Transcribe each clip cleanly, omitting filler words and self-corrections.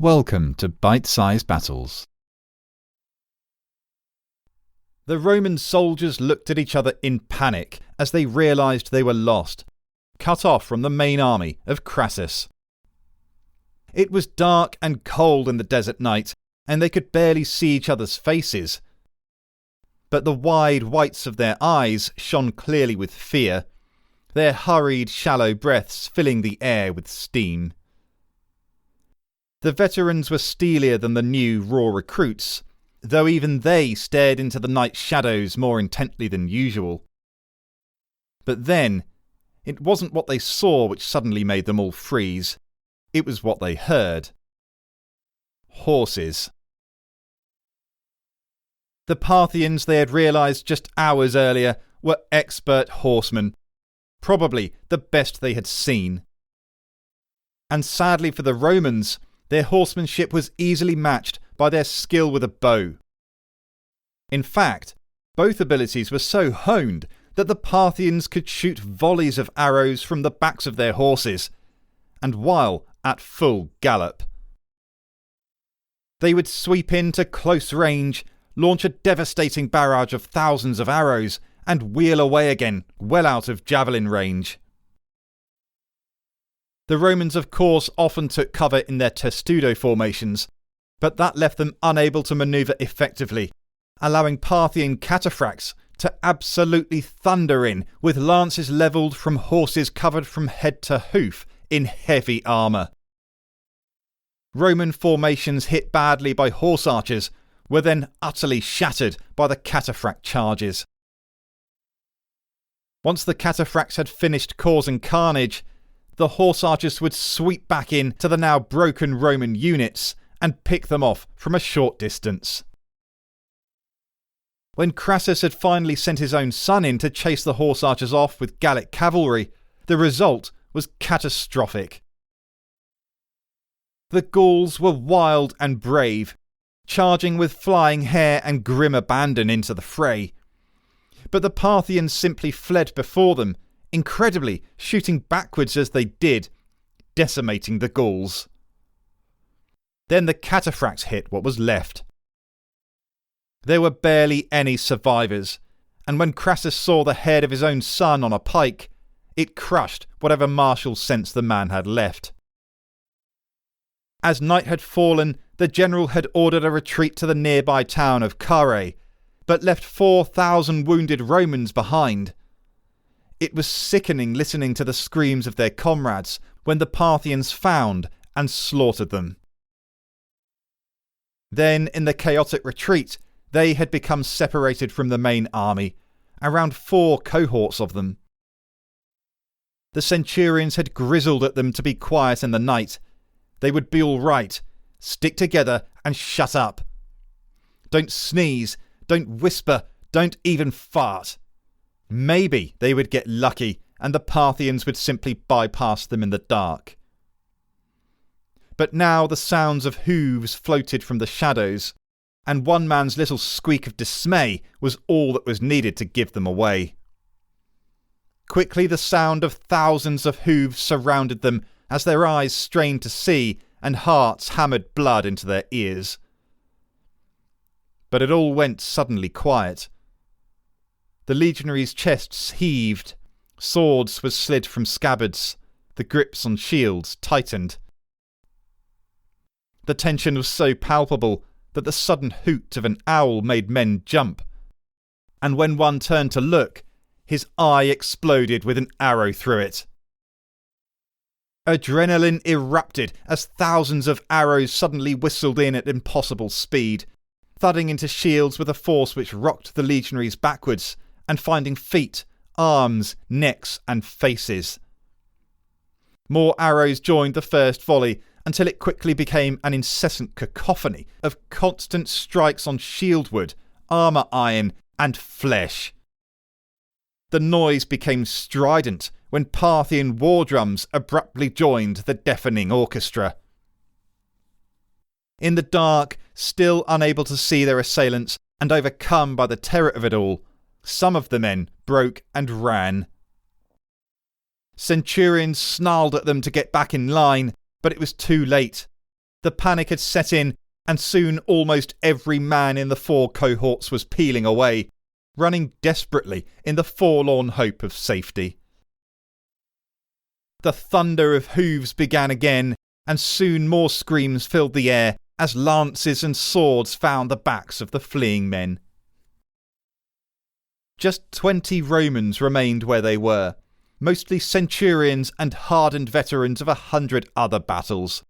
Welcome to Bite-Sized Battles. The Roman soldiers looked at each other in panic as they realised they were lost, cut off from the main army of Crassus. It was dark and cold in the desert night, and they could barely see each other's faces. But the wide whites of their eyes shone clearly with fear, their hurried, shallow breaths filling the air with steam. The veterans were steelier than the new, raw recruits, though even they stared into the night shadows more intently than usual. But then, it wasn't what they saw which suddenly made them all freeze. It was what they heard. Horses. The Parthians, they had realised just hours earlier, were expert horsemen, probably the best they had seen. And sadly for the Romans, their horsemanship was easily matched by their skill with a bow. In fact, both abilities were so honed that the Parthians could shoot volleys of arrows from the backs of their horses, and while at full gallop. They would sweep into close range, launch a devastating barrage of thousands of arrows, and wheel away again, well out of javelin range. The Romans, of course, often took cover in their testudo formations, but that left them unable to manoeuvre effectively, allowing Parthian cataphracts to absolutely thunder in with lances levelled from horses covered from head to hoof in heavy armour. Roman formations hit badly by horse archers were then utterly shattered by the cataphract charges. Once the cataphracts had finished causing carnage, the horse archers would sweep back in to the now broken Roman units and pick them off from a short distance. When Crassus had finally sent his own son in to chase the horse archers off with Gallic cavalry, the result was catastrophic. The Gauls were wild and brave, charging with flying hair and grim abandon into the fray. But the Parthians simply fled before them, incredibly shooting backwards as they did, decimating the Gauls. Then the cataphracts hit what was left. There were barely any survivors, and when Crassus saw the head of his own son on a pike, it crushed whatever martial sense the man had left. As night had fallen, the general had ordered a retreat to the nearby town of Carrhae, but left 4,000 wounded Romans behind. It was sickening listening to the screams of their comrades when the Parthians found and slaughtered them. Then, in the chaotic retreat, they had become separated from the main army, around 4 cohorts of them. The centurions had grizzled at them to be quiet in the night. They would be all right. Stick together and shut up. Don't sneeze, don't whisper, don't even fart. Maybe they would get lucky and the Parthians would simply bypass them in the dark. But now the sounds of hooves floated from the shadows, and one man's little squeak of dismay was all that was needed to give them away. Quickly the sound of thousands of hooves surrounded them as their eyes strained to see and hearts hammered blood into their ears. But it all went suddenly quiet. The legionaries' chests heaved, swords were slid from scabbards, the grips on shields tightened. The tension was so palpable that the sudden hoot of an owl made men jump, and when one turned to look, his eye exploded with an arrow through it. Adrenaline erupted as thousands of arrows suddenly whistled in at impossible speed, thudding into shields with a force which rocked the legionaries backwards and finding feet, arms, necks and faces. More arrows joined the first volley until it quickly became an incessant cacophony of constant strikes on shield wood, armour iron and flesh. The noise became strident when Parthian war drums abruptly joined the deafening orchestra. In the dark, still unable to see their assailants and overcome by the terror of it all, some of the men broke and ran. Centurions snarled at them to get back in line, but it was too late. The panic had set in, and soon almost every man in the 4 cohorts was peeling away, running desperately in the forlorn hope of safety. The thunder of hooves began again, and soon more screams filled the air as lances and swords found the backs of the fleeing men. Just 20 Romans remained where they were, mostly centurions and hardened veterans of 100 other battles.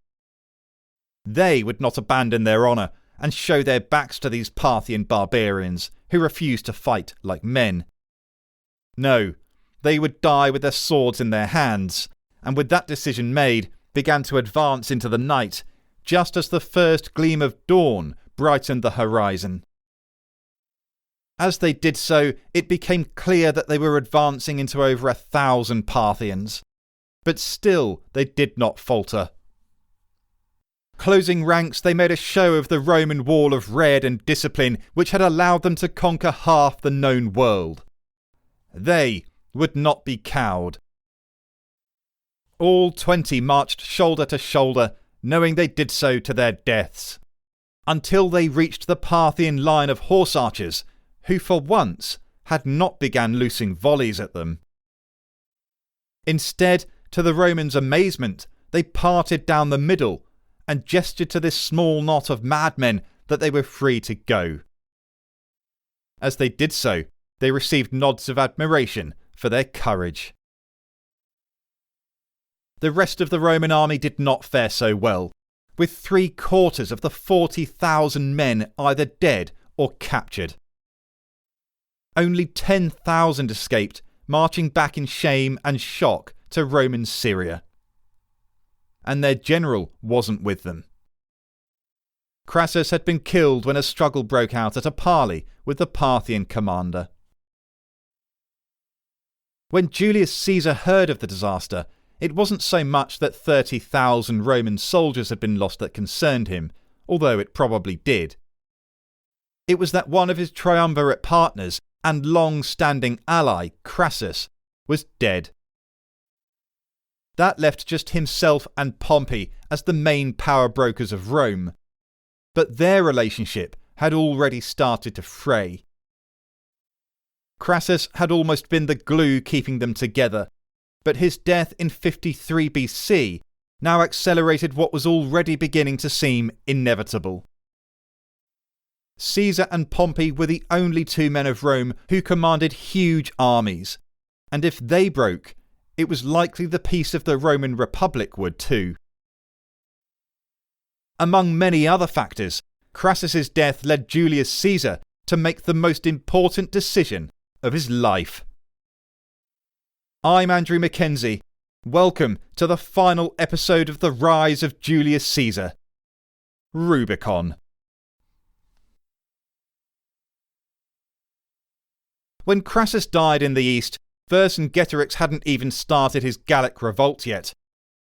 They would not abandon their honour and show their backs to these Parthian barbarians who refused to fight like men. No, they would die with their swords in their hands, and with that decision made, began to advance into the night, just as the first gleam of dawn brightened the horizon. As they did so, it became clear that they were advancing into over 1,000 Parthians. But still they did not falter. Closing ranks, they made a show of the Roman wall of red and discipline which had allowed them to conquer half the known world. They would not be cowed. All 20 marched shoulder to shoulder, knowing they did so to their deaths, until they reached the Parthian line of horse archers, who for once had not begun loosing volleys at them. Instead, to the Romans' amazement, they parted down the middle and gestured to this small knot of madmen that they were free to go. As they did so, they received nods of admiration for their courage. The rest of the Roman army did not fare so well, with 3/4 of the 40,000 men either dead or captured. Only 10,000 escaped, marching back in shame and shock to Roman Syria. And their general wasn't with them. Crassus had been killed when a struggle broke out at a parley with the Parthian commander. When Julius Caesar heard of the disaster, it wasn't so much that 30,000 Roman soldiers had been lost that concerned him, although it probably did. It was that one of his triumvirate partners and long-standing ally, Crassus, was dead. That left just himself and Pompey as the main power brokers of Rome, but their relationship had already started to fray. Crassus had almost been the glue keeping them together, but his death in 53 BC now accelerated what was already beginning to seem inevitable. Caesar and Pompey were the only 2 men of Rome who commanded huge armies, and if they broke, it was likely the peace of the Roman Republic would too. Among many other factors, Crassus's death led Julius Caesar to make the most important decision of his life. I'm Andrew Mackenzie. Welcome to the final episode of The Rise of Julius Caesar. Rubicon. When Crassus died in the east, Vercingetorix hadn't even started his Gallic revolt yet.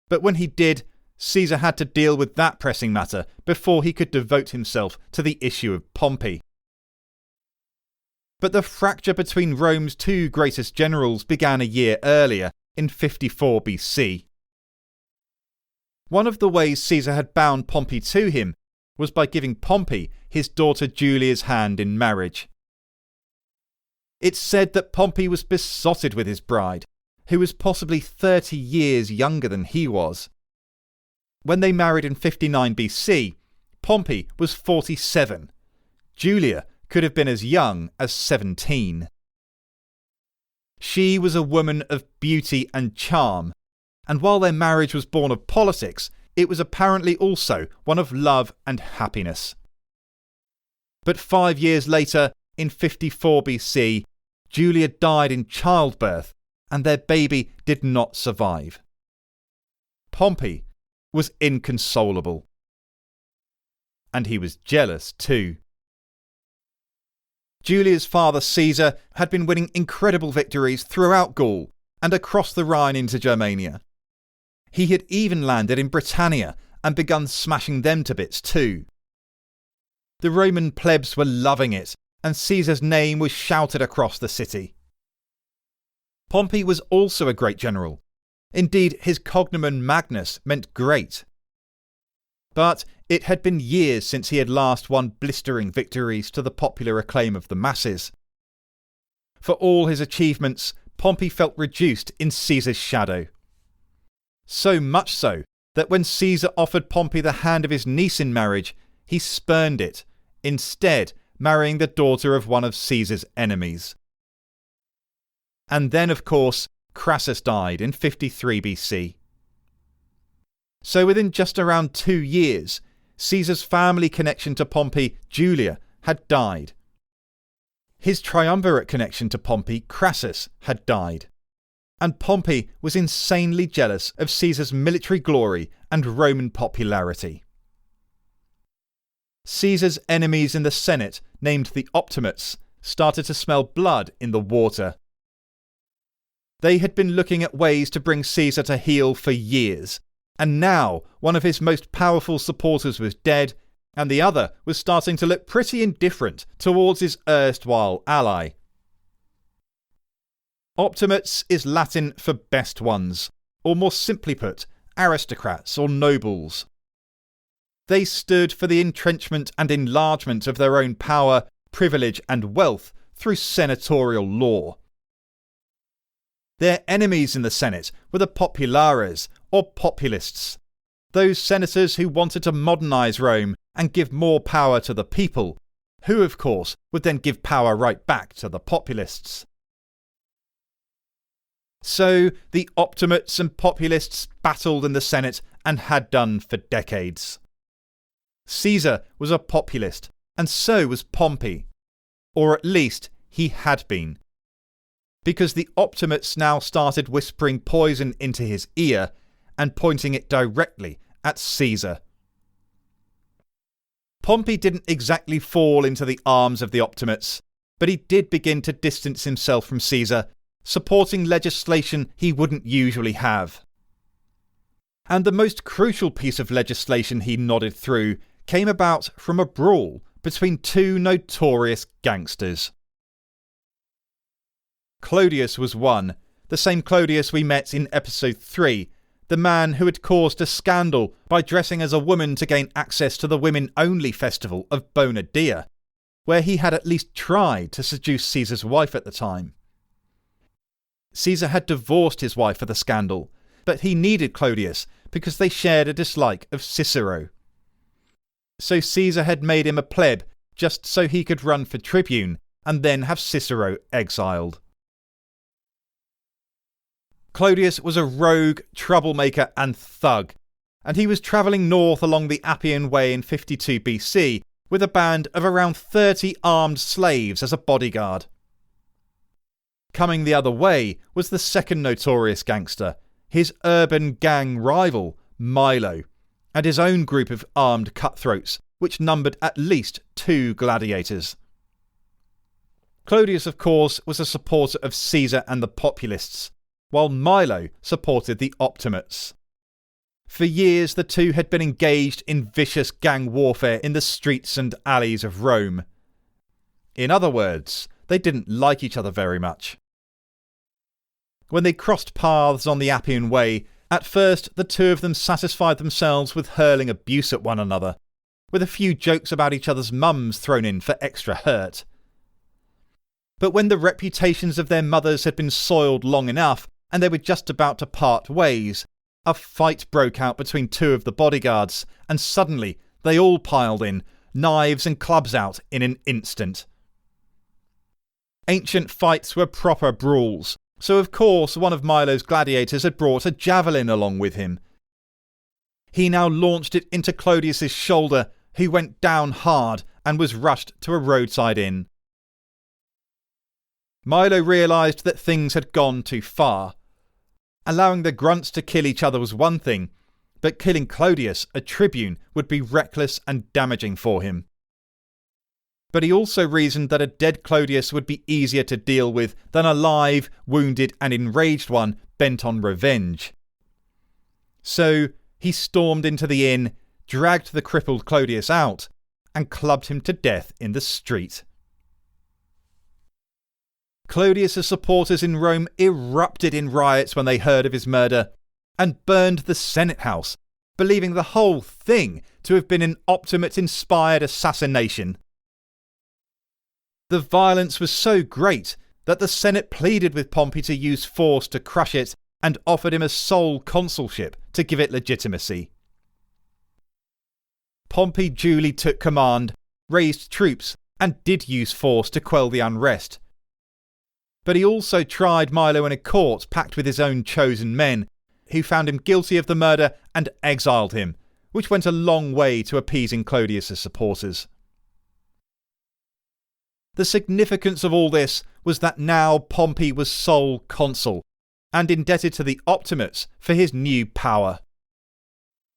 But when he did, Caesar had to deal with that pressing matter before he could devote himself to the issue of Pompey. But the fracture between Rome's 2 greatest generals began a year earlier, in 54 BC. One of the ways Caesar had bound Pompey to him was by giving Pompey his daughter Julia's hand in marriage. It's said that Pompey was besotted with his bride, who was possibly 30 years younger than he was. When they married in 59 BC, Pompey was 47. Julia could have been as young as 17. She was a woman of beauty and charm, and while their marriage was born of politics, it was apparently also one of love and happiness. But 5 years later, in 54 BC, Julia died in childbirth, and their baby did not survive. Pompey was inconsolable. And he was jealous too. Julia's father Caesar had been winning incredible victories throughout Gaul and across the Rhine into Germania. He had even landed in Britannia and begun smashing them to bits too. The Roman plebs were loving it, and Caesar's name was shouted across the city. Pompey was also a great general. Indeed, his cognomen Magnus meant great. But it had been years since he had last won blistering victories to the popular acclaim of the masses. For all his achievements, Pompey felt reduced in Caesar's shadow. So much so that when Caesar offered Pompey the hand of his niece in marriage, he spurned it, instead marrying the daughter of one of Caesar's enemies. And then, of course, Crassus died in 53 BC. So within just around 2 years, Caesar's family connection to Pompey, Julia, had died. His triumvirate connection to Pompey, Crassus, had died. And Pompey was insanely jealous of Caesar's military glory and Roman popularity. Caesar's enemies in the Senate, named the Optimates, started to smell blood in the water. They had been looking at ways to bring Caesar to heel for years, and now one of his most powerful supporters was dead, and the other was starting to look pretty indifferent towards his erstwhile ally. Optimates is Latin for best ones, or more simply put, aristocrats or nobles. They stood for the entrenchment and enlargement of their own power, privilege and wealth through senatorial law. Their enemies in the Senate were the populares, or populists, those senators who wanted to modernise Rome and give more power to the people, who of course would then give power right back to the populists. So the Optimates and populists battled in the Senate and had done for decades. Caesar was a populist, and so was Pompey, or at least he had been, because the Optimates now started whispering poison into his ear and pointing it directly at Caesar. Pompey didn't exactly fall into the arms of the Optimates, but he did begin to distance himself from Caesar, supporting legislation he wouldn't usually have. And the most crucial piece of legislation he nodded through came about from a brawl between two notorious gangsters. Clodius was one, the same Clodius we met in Episode 3, the man who had caused a scandal by dressing as a woman to gain access to the women-only festival of Bona Dea, where he had at least tried to seduce Caesar's wife at the time. Caesar had divorced his wife for the scandal, but he needed Clodius because they shared a dislike of Cicero. So Caesar had made him a pleb just so he could run for tribune and then have Cicero exiled. Clodius was a rogue, troublemaker and thug, and he was travelling north along the Appian Way in 52 BC with a band of around 30 armed slaves as a bodyguard. Coming the other way was the second notorious gangster, his urban gang rival, Milo, and his own group of armed cutthroats, which numbered at least 2 gladiators. Clodius, of course, was a supporter of Caesar and the populists, while Milo supported the Optimates. For years the two had been engaged in vicious gang warfare in the streets and alleys of Rome. In other words, they didn't like each other very much. When they crossed paths on the Appian Way, at first the two of them satisfied themselves with hurling abuse at one another, with a few jokes about each other's mums thrown in for extra hurt. But when the reputations of their mothers had been soiled long enough, and they were just about to part ways, a fight broke out between 2 of the bodyguards, and suddenly they all piled in, knives and clubs out in an instant. Ancient fights were proper brawls, so of course one of Milo's gladiators had brought a javelin along with him. He now launched it into Clodius's shoulder, who went down hard and was rushed to a roadside inn. Milo realised that things had gone too far. Allowing the grunts to kill each other was one thing, but killing Clodius, a tribune, would be reckless and damaging for him. But he also reasoned that a dead Clodius would be easier to deal with than a live, wounded and enraged one bent on revenge. So he stormed into the inn, dragged the crippled Clodius out, and clubbed him to death in the street. Clodius's supporters in Rome erupted in riots when they heard of his murder, and burned the Senate house, believing the whole thing to have been an Optimate-inspired assassination. The violence was so great that the Senate pleaded with Pompey to use force to crush it and offered him a sole consulship to give it legitimacy. Pompey duly took command, raised troops, and did use force to quell the unrest. But he also tried Milo in a court packed with his own chosen men, who found him guilty of the murder and exiled him, which went a long way to appeasing Clodius's supporters. The significance of all this was that now Pompey was sole consul, and indebted to the Optimates for his new power.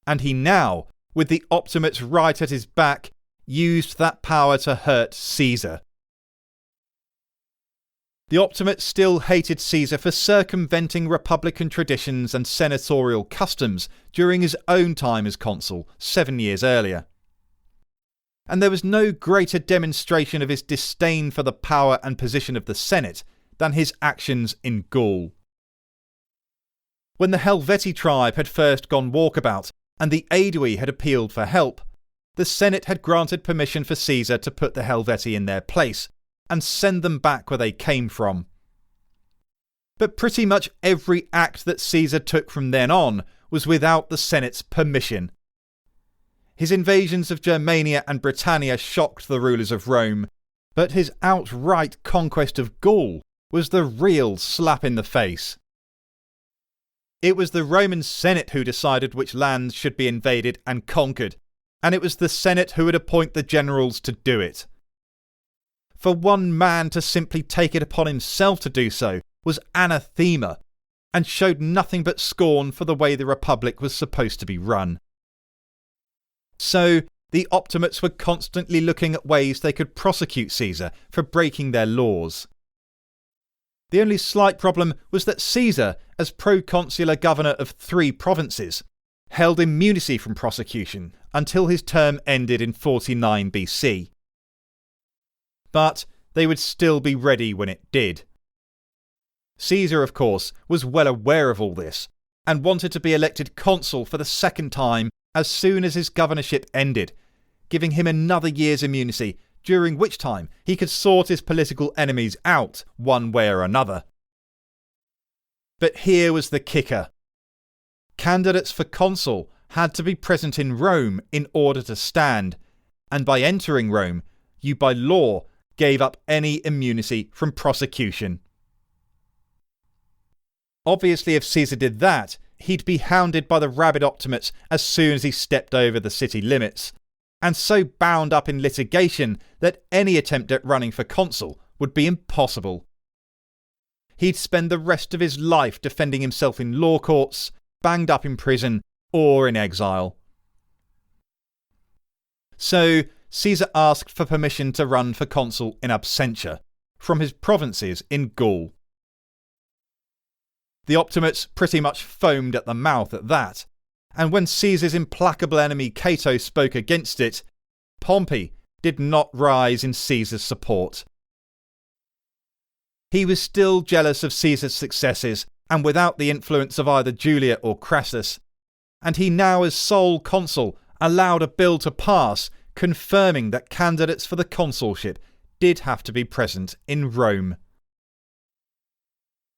And he now, with the Optimates right at his back, used that power to hurt Caesar. The Optimates still hated Caesar for circumventing republican traditions and senatorial customs during his own time as consul 7 years earlier. And there was no greater demonstration of his disdain for the power and position of the Senate than his actions in Gaul. When the Helvetii tribe had first gone walkabout and the Aedui had appealed for help, the Senate had granted permission for Caesar to put the Helvetii in their place and send them back where they came from. But pretty much every act that Caesar took from then on was without the Senate's permission. His invasions of Germania and Britannia shocked the rulers of Rome, but his outright conquest of Gaul was the real slap in the face. It was the Roman Senate who decided which lands should be invaded and conquered, and it was the Senate who would appoint the generals to do it. For one man to simply take it upon himself to do so was anathema, and showed nothing but scorn for the way the Republic was supposed to be run. So, the Optimates were constantly looking at ways they could prosecute Caesar for breaking their laws. The only slight problem was that Caesar, as proconsular governor of 3 provinces, held immunity from prosecution until his term ended in 49 BC. But they would still be ready when it did. Caesar, of course, was well aware of all this, and wanted to be elected consul for the 2nd time as soon as his governorship ended, giving him another year's immunity, during which time he could sort his political enemies out one way or another. But here was the kicker. Candidates for consul had to be present in Rome in order to stand, and by entering Rome, you by law gave up any immunity from prosecution. Obviously, if Caesar did that, he'd be hounded by the rabid Optimates as soon as he stepped over the city limits, and so bound up in litigation that any attempt at running for consul would be impossible. He'd spend the rest of his life defending himself in law courts, banged up in prison, or in exile. So, Caesar asked for permission to run for consul in absentia, from his provinces in Gaul. The Optimates pretty much foamed at the mouth at that, and when Caesar's implacable enemy Cato spoke against it, Pompey did not rise in Caesar's support. He was still jealous of Caesar's successes and without the influence of either Julius or Crassus, and he now as sole consul allowed a bill to pass confirming that candidates for the consulship did have to be present in Rome.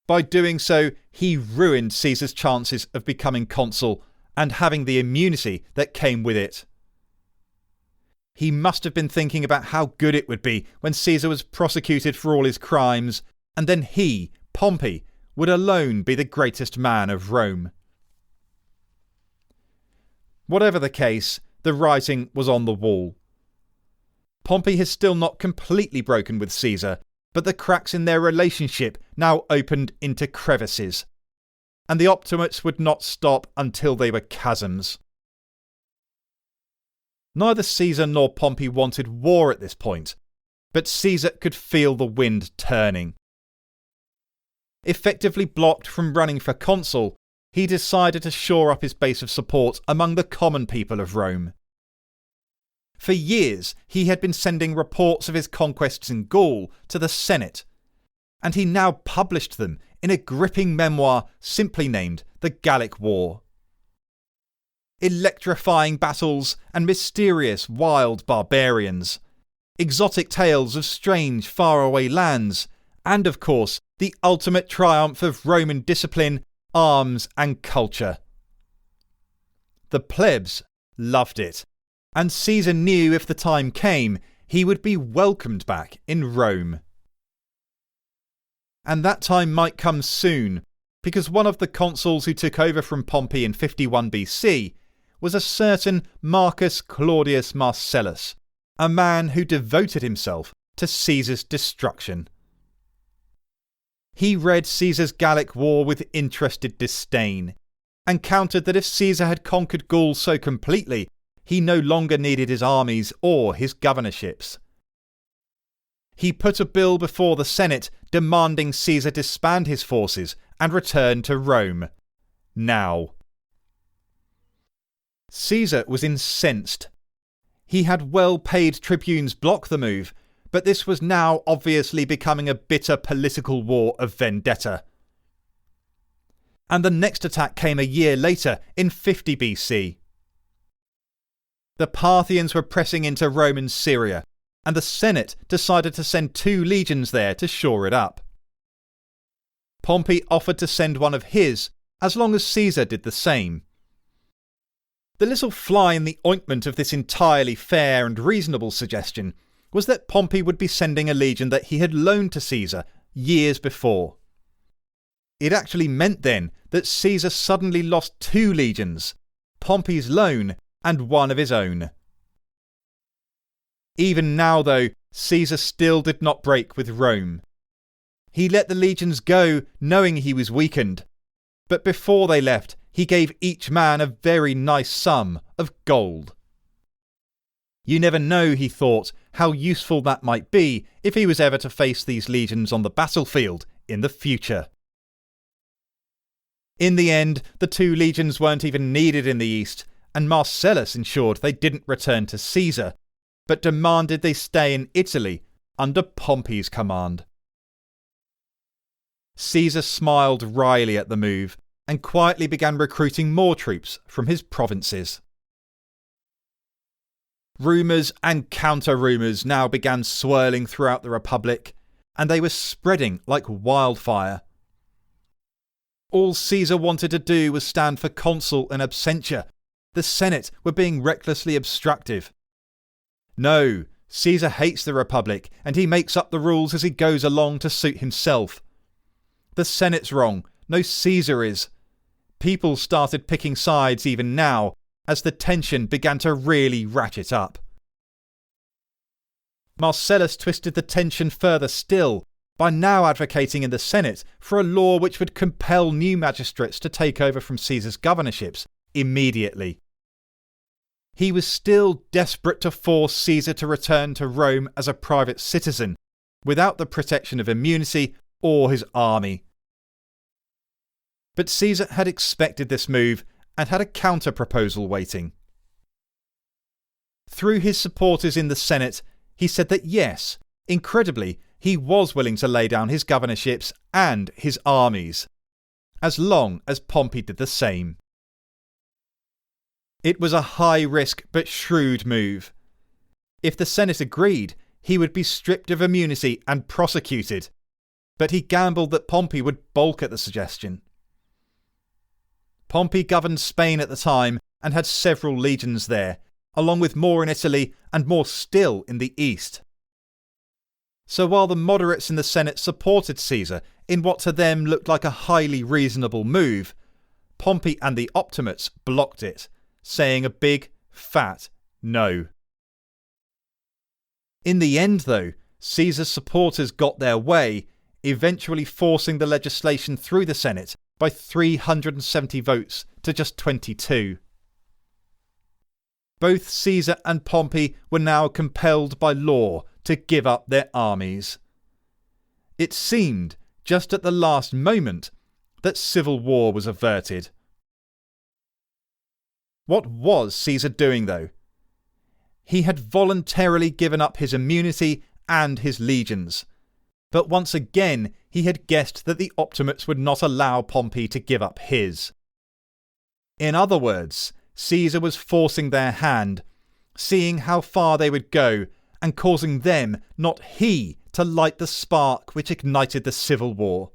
By doing so, he ruined Caesar's chances of becoming consul and having the immunity that came with it. He must have been thinking about how good it would be when Caesar was prosecuted for all his crimes, and then he, Pompey, would alone be the greatest man of Rome. Whatever the case, the writing was on the wall. Pompey has still not completely broken with Caesar, but the cracks in their relationship now opened into crevices, and the Optimates would not stop until they were chasms. Neither Caesar nor Pompey wanted war at this point, but Caesar could feel the wind turning. Effectively blocked from running for consul, he decided to shore up his base of support among the common people of Rome. For years, he had been sending reports of his conquests in Gaul to the Senate, and he now published them in a gripping memoir simply named The Gallic War. electrifying battles and mysterious wild barbarians, exotic tales of strange faraway lands, and of course the ultimate triumph of Roman discipline, arms and culture. The plebs loved it, and Caesar knew if the time came, he would be welcomed back in Rome. And that time might come soon, because one of the consuls who took over from Pompey in 51 BC was a certain Marcus Claudius Marcellus, a man who devoted himself to Caesar's destruction. He read Caesar's Gallic War with interested disdain, and countered that if Caesar had conquered Gaul so completely, he no longer needed his armies or his governorships. He put a bill before the Senate demanding Caesar disband his forces and return to Rome. Now. Caesar was incensed. He had well-paid tribunes block the move, but this was now obviously becoming a bitter political war of vendetta. And the next attack came a year later, in 50 BC. The Parthians were pressing into Roman Syria, and the Senate decided to send 2 legions there to shore it up. Pompey offered to send one of his, as long as Caesar did the same. The little fly in the ointment of this entirely fair and reasonable suggestion was that Pompey would be sending a legion that he had loaned to Caesar years before. It actually meant then that Caesar suddenly lost 2 legions, Pompey's loan and one of his own. Even now, though, Caesar still did not break with Rome. He let the legions go, knowing he was weakened, but before they left, he gave each man a very nice sum of gold. You never know, he thought, how useful that might be if he was ever to face these legions on the battlefield in the future. In the end, the 2 legions weren't even needed in the east, and Marcellus ensured they didn't return to Caesar, but demanded they stay in Italy under Pompey's command. Caesar smiled wryly at the move and quietly began recruiting more troops from his provinces. Rumours and counter-rumours now began swirling throughout the Republic, and they were spreading like wildfire. All Caesar wanted to do was stand for consul and absentia. The Senate were being recklessly obstructive. No, Caesar hates the Republic, and he makes up the rules as he goes along to suit himself. The Senate's wrong, no Caesar is. People started picking sides even now, as the tension began to really ratchet up. Marcellus twisted the tension further still, by now advocating in the Senate for a law which would compel new magistrates to take over from Caesar's governorships immediately. He was still desperate to force Caesar to return to Rome as a private citizen, without the protection of immunity or his army. But Caesar had expected this move and had a counter-proposal waiting. Through his supporters in the Senate, he said that yes, incredibly, he was willing to lay down his governorships and his armies, as long as Pompey did the same. It was a high-risk but shrewd move. If the Senate agreed, he would be stripped of immunity and prosecuted, but he gambled that Pompey would balk at the suggestion. Pompey governed Spain at the time and had several legions there, along with more in Italy and more still in the east. So while the moderates in the Senate supported Caesar in what to them looked like a highly reasonable move, Pompey and the Optimates blocked it, saying a big, fat no. In the end, though, Caesar's supporters got their way, eventually forcing the legislation through the Senate by 370 votes to just 22. Both Caesar and Pompey were now compelled by law to give up their armies. It seemed, just at the last moment, that civil war was averted. What was Caesar doing, though? He had voluntarily given up his immunity and his legions, but once again he had guessed that the Optimates would not allow Pompey to give up his. In other words, Caesar was forcing their hand, seeing how far they would go, and causing them, not he, to light the spark which ignited the civil war.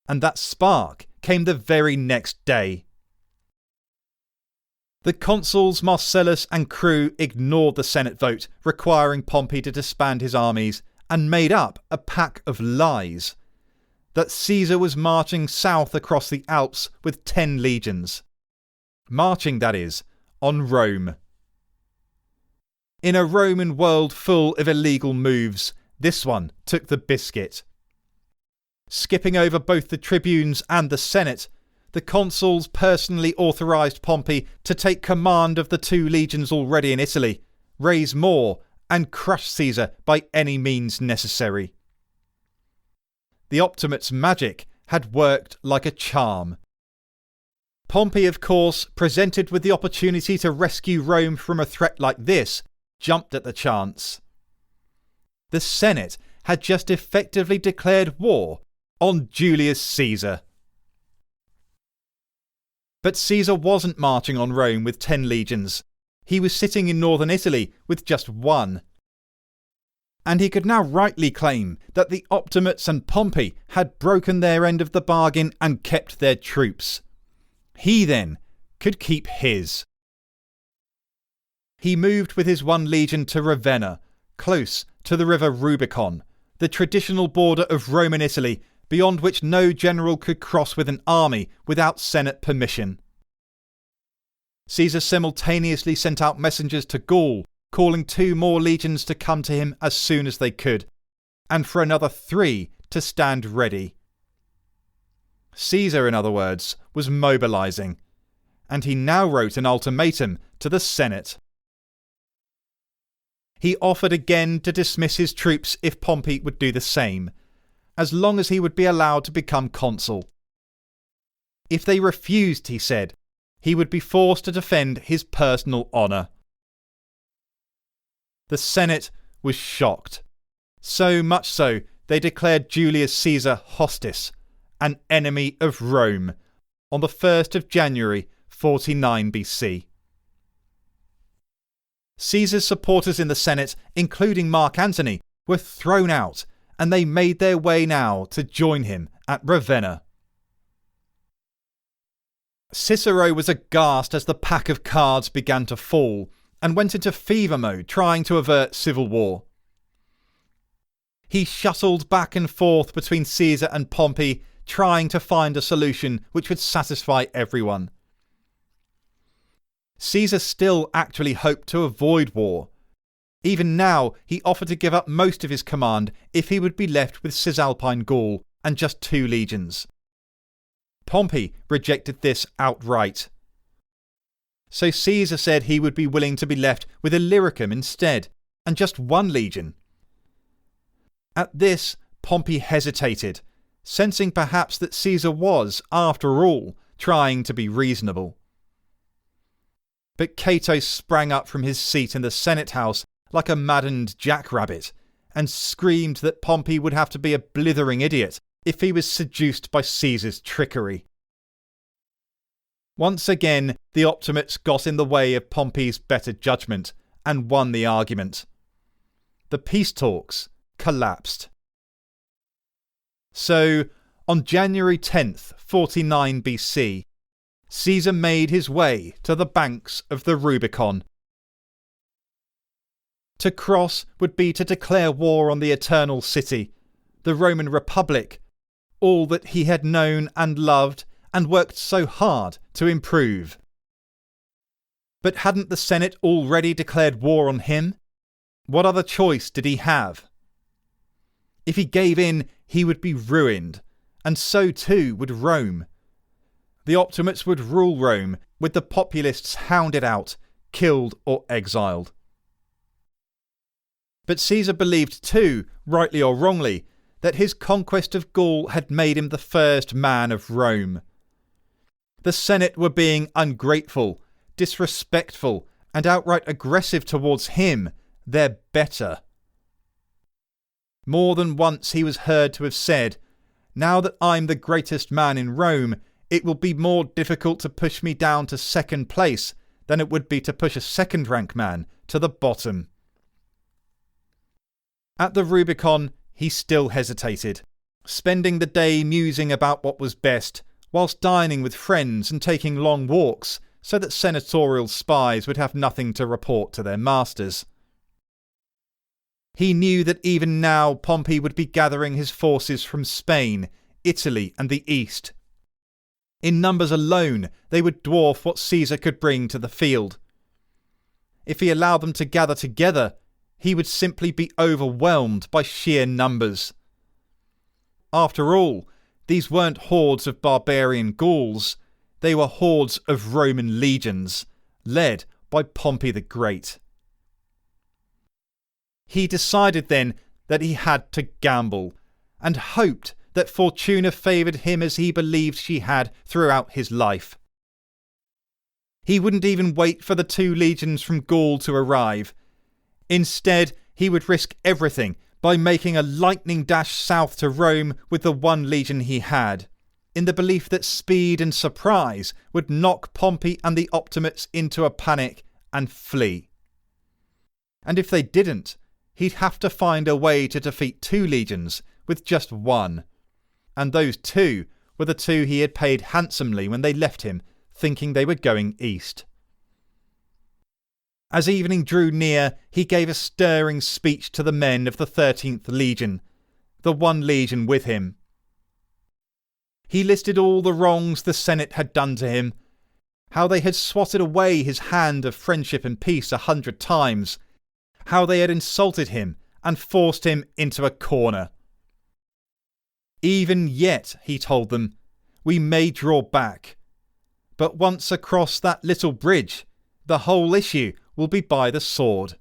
And that spark came the very next day. The consuls Marcellus and crew ignored the Senate vote requiring Pompey to disband his armies and made up a pack of lies. That Caesar was marching south across the Alps with 10 legions. Marching, that is, on Rome. In a Roman world full of illegal moves, this one took the biscuit. Skipping over both the tribunes and the Senate, the consuls personally authorised Pompey to take command of the 2 legions already in Italy, raise more, and crush Caesar by any means necessary. The Optimates' magic had worked like a charm. Pompey, of course, presented with the opportunity to rescue Rome from a threat like this, jumped at the chance. The Senate had just effectively declared war on Julius Caesar. But Caesar wasn't marching on Rome with 10 legions. He was sitting in northern Italy with just 1. And he could now rightly claim that the Optimates and Pompey had broken their end of the bargain and kept their troops. He then could keep his. He moved with his 1 legion to Ravenna, close to the river Rubicon, the traditional border of Roman Italy, beyond which no general could cross with an army without Senate permission. Caesar simultaneously sent out messengers to Gaul, calling 2 more legions to come to him as soon as they could, and for another 3 to stand ready. Caesar, in other words, was mobilising, and he now wrote an ultimatum to the Senate. He offered again to dismiss his troops if Pompey would do the same, as long as he would be allowed to become consul. If they refused, he said, he would be forced to defend his personal honour. The Senate was shocked. So much so, they declared Julius Caesar hostis, an enemy of Rome, on the 1st of January 49 BC. Caesar's supporters in the Senate, including Mark Antony, were thrown out, and they made their way now to join him at Ravenna. Cicero was aghast as the pack of cards began to fall, and went into fever mode trying to avert civil war. He shuttled back and forth between Caesar and Pompey, trying to find a solution which would satisfy everyone. Caesar still actually hoped to avoid war. Even now, he offered to give up most of his command if he would be left with Cisalpine Gaul and just 2 legions. Pompey rejected this outright. So Caesar said he would be willing to be left with Illyricum instead, and just 1 legion. At this, Pompey hesitated, sensing perhaps that Caesar was, after all, trying to be reasonable. But Cato sprang up from his seat in the Senate House like a maddened jackrabbit, and screamed that Pompey would have to be a blithering idiot if he was seduced by Caesar's trickery. Once again, the Optimates got in the way of Pompey's better judgment and won the argument. The peace talks collapsed. So, on January 10th, 49 BC, Caesar made his way to the banks of the Rubicon. To cross would be to declare war on the Eternal City, the Roman Republic, all that he had known and loved and worked so hard to improve. But hadn't the Senate already declared war on him? What other choice did he have? If he gave in, he would be ruined, and so too would Rome. The Optimates would rule Rome, with the populists hounded out, killed or exiled. But Caesar believed too, rightly or wrongly, that his conquest of Gaul had made him the first man of Rome. The Senate were being ungrateful, disrespectful, and outright aggressive towards him, their better. More than once he was heard to have said, "Now that I'm the greatest man in Rome, it will be more difficult to push me down to second place than it would be to push a second rank man to the bottom. At the Rubicon, he still hesitated, spending the day musing about what was best, whilst dining with friends and taking long walks so that senatorial spies would have nothing to report to their masters. He knew that even now Pompey would be gathering his forces from Spain, Italy and the East. In numbers alone, they would dwarf what Caesar could bring to the field. If he allowed them to gather together, he would simply be overwhelmed by sheer numbers. After all, these weren't hordes of barbarian Gauls, they were hordes of Roman legions, led by Pompey the Great. He decided then that he had to gamble, and hoped that Fortuna favoured him as he believed she had throughout his life. He wouldn't even wait for the 2 legions from Gaul to arrive. Instead, he would risk everything by making a lightning dash south to Rome with the 1 legion he had, in the belief that speed and surprise would knock Pompey and the Optimates into a panic and flee. And if they didn't, he'd have to find a way to defeat 2 legions with just 1. And those 2 were the 2 he had paid handsomely when they left him, thinking they were going east. As evening drew near, he gave a stirring speech to the men of the 13th Legion, the 1 legion with him. He listed all the wrongs the Senate had done to him, how they had swatted away his hand of friendship and peace 100 times, how they had insulted him and forced him into a corner. Even yet, he told them, we may draw back, but once across that little bridge, the whole issue will be by the sword.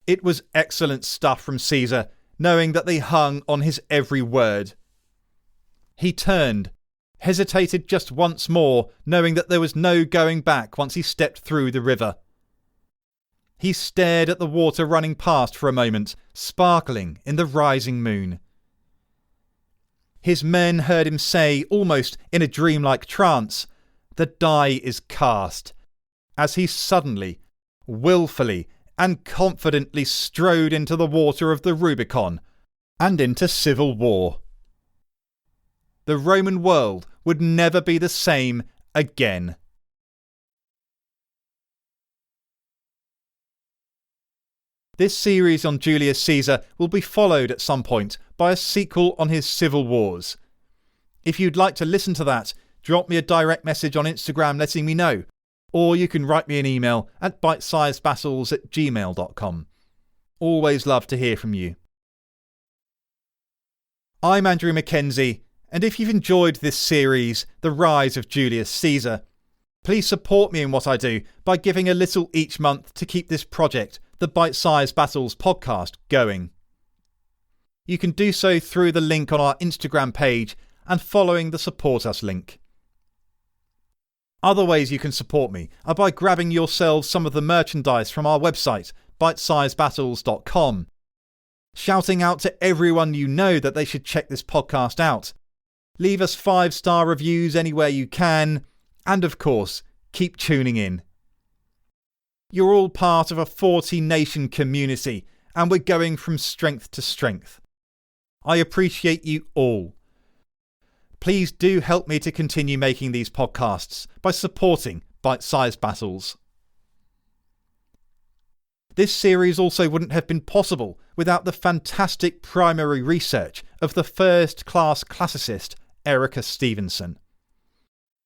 It was excellent stuff from Caesar, knowing that they hung on his every word. He turned, hesitated just once more, knowing that there was no going back once he stepped through the river. He stared at the water running past for a moment, sparkling in the rising moon. His men heard him say, almost in a dreamlike trance, "The die is cast," as he suddenly, willfully and confidently strode into the water of the Rubicon and into civil war. The Roman world would never be the same again. This series on Julius Caesar will be followed at some point by a sequel on his civil wars. If you'd like to listen to that, drop me a direct message on Instagram letting me know, or you can write me an email at bitesizedbattles@gmail.com. Always love to hear from you. I'm Andrew Mackenzie, and if you've enjoyed this series, The Rise of Julius Caesar, please support me in what I do by giving a little each month to keep this project, the Bite-Sized Battles podcast, going. You can do so through the link on our Instagram page and following the Support Us link. Other ways you can support me are by grabbing yourselves some of the merchandise from our website, bitesizedbattles.com, shouting out to everyone you know that they should check this podcast out, leave us 5-star reviews anywhere you can, and of course, keep tuning in. You're all part of a 40-nation community, and we're going from strength to strength. I appreciate you all. Please do help me to continue making these podcasts by supporting Bite-Sized Battles. This series also wouldn't have been possible without the fantastic primary research of the first-class classicist Erica Stevenson.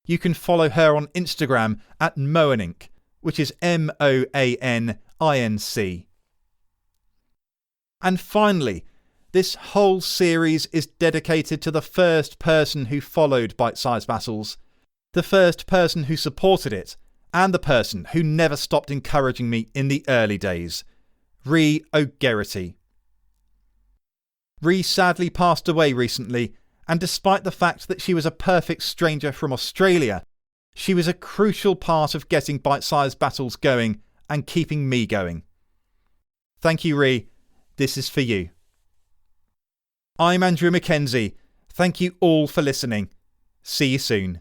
You can follow her on Instagram at Moaninc, which is Moaninc. And finally, this whole series is dedicated to the first person who followed Bite-Sized Battles, the first person who supported it, and the person who never stopped encouraging me in the early days, Ree O'Geraghty. Ree sadly passed away recently, and despite the fact that she was a perfect stranger from Australia, she was a crucial part of getting Bite-Sized Battles going and keeping me going. Thank you, Ree. This is for you. I'm Andrew Mackenzie. Thank you all for listening. See you soon.